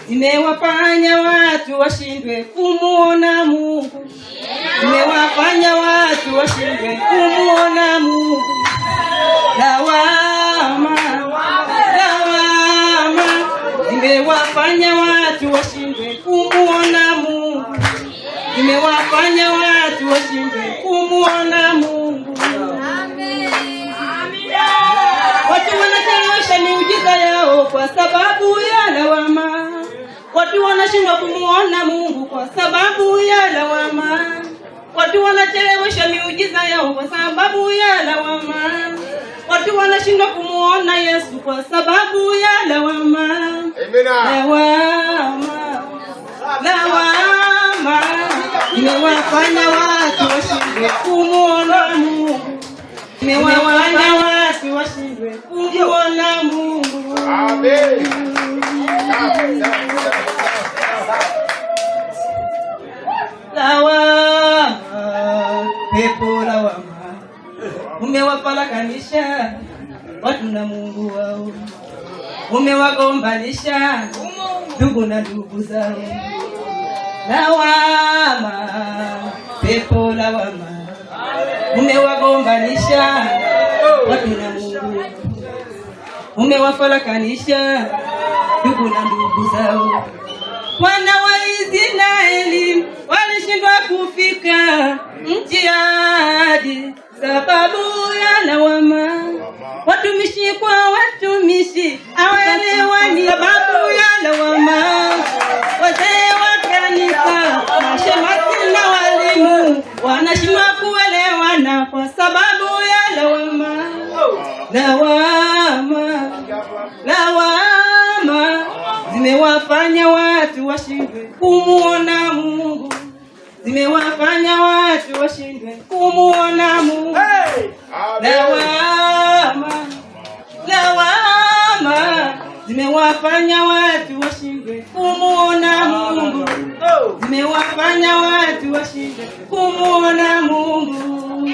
Zimewafanya watu washindwe kumuona Mungu. Zimewafanya watu washindwe kumuona Mungu. Lawama, lawama, zimewafanya watu washindwe kumuona Mungu. Zimewafanya watu washindwe kumuona Mungu. Watu wanachelewesha miujiza yao kwa sababu ya lawama. Watu wanashindwa kumuona Mungu kwa sababu ya lawama. Watu wanachelewesha miujiza yao kwa sababu ya lawama. Watu wanashindwa kumuona Yesu kwa sababu ya lawama. Lawama, lawama, imewafanya watu washindwe kumuona Mungu. Imewafanya watu washindwe kumuona Mungu. Amen. Lawama, pepo lawama, umewapalakanisha watu na Mungu wao. Umewagombanisha ndugu na ndugu zao. Lawama, pepo lawama, umewagombanisha watu na Mungu. Umewafalakanisha ndugu na ndugu zao. Wana wa Israeli walishindwa kufika nchi ya ahadi sababu ya lawama. Watumishi kwa watumishi hawaelewani sababu ya lawama. Wazee wa kanisa, mashemasi na walimu wanashindwa kuelewana kwa sababu ya lawama. Lawama, lawama, zimewafanya watu washindwe kumuona Mungu. Zimewafanya watu washindwe kumuona Mungu. Lawama, lawama, zimewafanya watu washindwe kumuona Mungu. Zimewafanya watu washindwe kumuona Mungu.